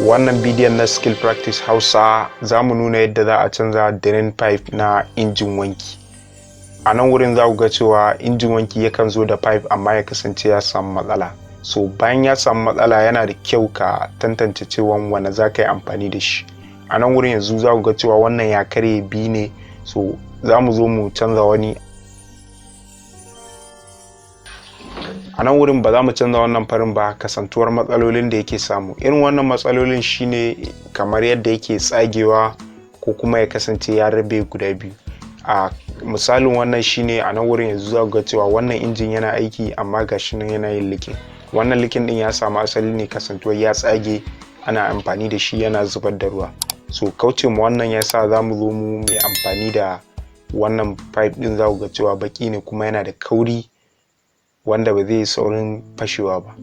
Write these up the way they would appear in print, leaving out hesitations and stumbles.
Wannan bidiyon na skill practice Hausa za mu nuna yadda za a canza drain pipe na injin wanki. A nan wurin za ku ga cewa injin wanki yakan zo da pipe amma ya kasance ya samu matsala. So bayan ya samu matsala yana da kyau ka tantance cewa wane za ka yi amfani da shi. A nan wurin yanzu za ku ga cewa wannan ya karye biyu ne, so za mu zo mu canza wani. A nan wurin ba za mu canza wannan farin ba kasantuwar matsalolin da yake samu. Irin wannan matsalolin shine kamar yadda yake tsagewa ko kuma ya kasance ya rabe guda biyu. A misalin wannan shine a nan wurin yanzu za ku ga cewa wannan injin yana aiki amma gashi nan yana yin likin. Wannan likin din ya samu asali ne kasantuwar ya tsage, ana amfani da shi yana zubar da ruwa. So kauce mu wannan yasa za mu zo mu mai amfani da wannan pipe din. Za ku ga cewa baki ne kuma yana da kauri wanda ba zai yi saurin fashewa ba.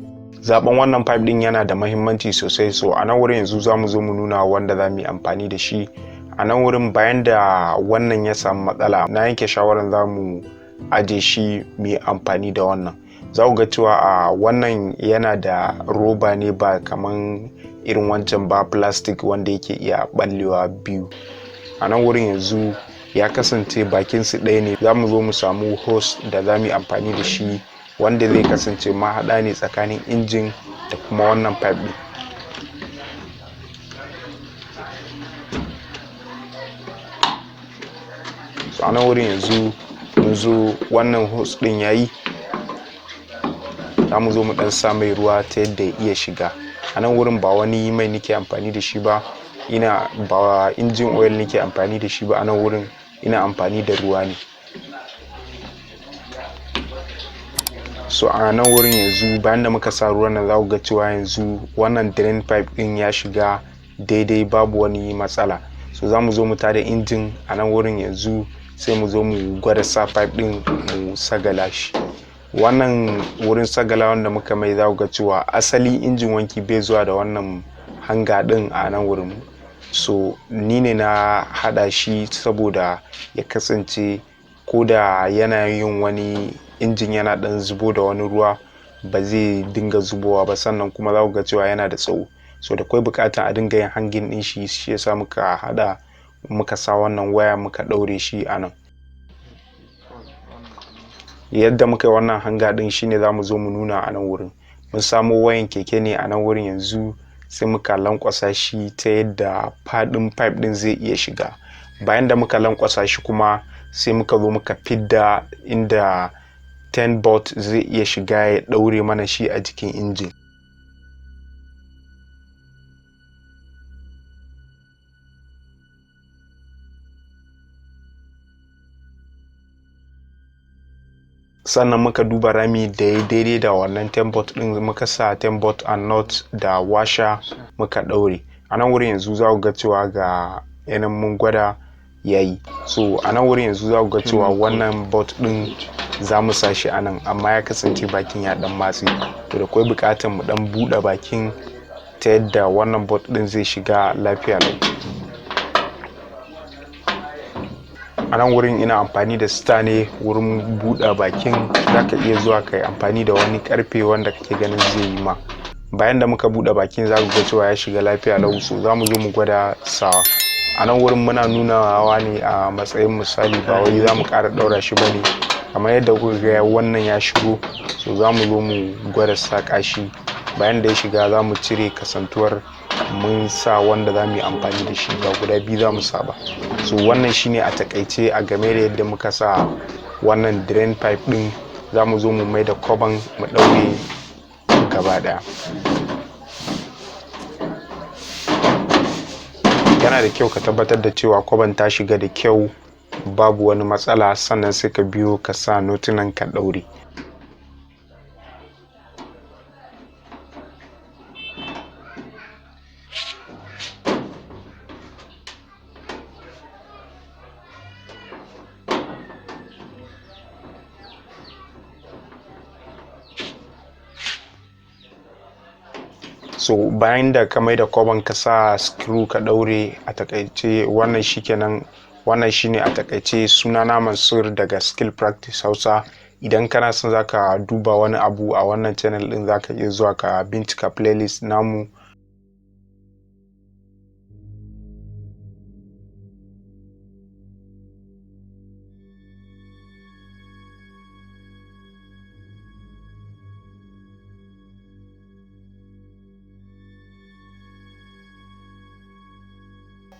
Zaben wannan pipe din yana da mahimmanci sosai. So a nan wurin yanzu za mu zo mu nuna wanda za mu yi amfani da shi. A nan wurin bayan da wannan ya samu matsala na yanke shawarar za mu aje shi mu yi amfani da wannan. Za ku ga cewa a wannan yana da roba ne ba kaman irin wancan ba plastic wanda yake iya ballewa biyu. A nan wurin yanzu ya kasance bakin su ɗaya ne. Za mu zo mu samu hose da za mu yi amfani da shi wanda zai kasance mahaɗa ne tsakanin injin da kuma wannan pipe ɗin. So a nan wurin yanzu mun zo wannan hose ɗin yayi, za mu zo mu ɗan sa mai ruwa ta yadda ya iya shiga. A nan wurin ba wani mai nake amfani da shi ba, ba injin oil nake amfani da shi ba. A nan wurin ina amfani da ruwa ne. So a nan wurin yanzu bayan da muka sa ruwan nan za ku ga cewa yanzu wannan drain pipe din ya shiga daidai, babu wani matsala. So za mu zo mu tada injin. A nan wurin yanzu sai mu zo mu gwada sa pipe din mu sagala shi. Wannan wurin sagala wanda muka mai za ku ga cewa asali injin wanki bai zuwa da wannan hanga din a nan wurin. So ni ne na hada shi saboda ya kasance ko da yana yin wani injin yana dan zubo da wani ruwa ba zai dinga zubowa ba, sannan kuma za ku ga cewa yana da tsawo. So da kai bukatan a dinga yin hangin din shi yasa muka hada, muka sa wannan waya muka daure shi a nan. Yadda muka yi wannan hanga din shine za mu zo mu nuna a nan wurin. Mun samo wayan keke ne a nan wurin yanzu sai muka lankwasa shi ta yadda fadin pipe din zai iya shiga. Bayan da muka lankwasa shi kuma sai muka zo muka fidda inda 10 volt zai iya shiga ya daure mana shi a jikin injin. Sannan muka duba rami da ya daidai da wannan 10 volt din, muka sa 10 volt and nut da washer muka daure. A nan wurin yanzu za ku ga cewa ga yanan mun gwada yayi. So a nan wurin yanzu za ku ga cewa wannan bolt din za mu sa shi a nan amma ya kasance bakin ya dan matsi. To da kai bukatar mu dan bude bakin ta yadda wannan bolt din zai shiga lafiya lau. A nan wurin ina amfani da star ne wurin buɗe bakin. Za ka iya zuwa ka yi amfani da wani karfe wanda kake ganin zai yi ma. Bayan da muka buɗe bakin za ku ga cewa ya shiga lafiya lau. So za mu zo mu gwada sawa. A nan wurin muna nunawa ne a matsayin misali, ba wai za mu ƙara ɗaura shi ba ne. Kamar yadda kuka ga wannan ya shigo, so za mu zo mu gwada saƙa shi. Bayan da ya shiga za mu cire kasantuwar mun sa wanda za mu yi amfani da shi, ba guda biyu za mu sa ba. So wannan shine a takaice a game da yadda muka sa wannan drain pipe din. Za mu zo mu mai da kwaban mu ɗaure gaba ɗaya. Yana da kyau ka tabbatar da cewa kwaban ta shiga da kyau, babu wani matsala, sannan sai ka biyo ka sa notunan ka ɗaure. So bayan da ka mai da kwaban ka sa screw ka daure, a takaice wannan shikenan. Wannan shine a takaice. Sunana Mansur daga Skill Practice Hausa. Idan kana son zaka duba wani abu a wannan channel din, zaka iya zuwa ka bincika playlist namu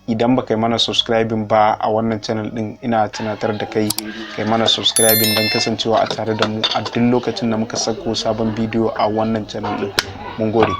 idan baka yi mana subscribing ba a wannan channel din, ina tunatar da kai mana subscribing don kasancewa a tare da mu a duk lokacin da muka sako sabon bidiyo a wannan channel din. Mun gode.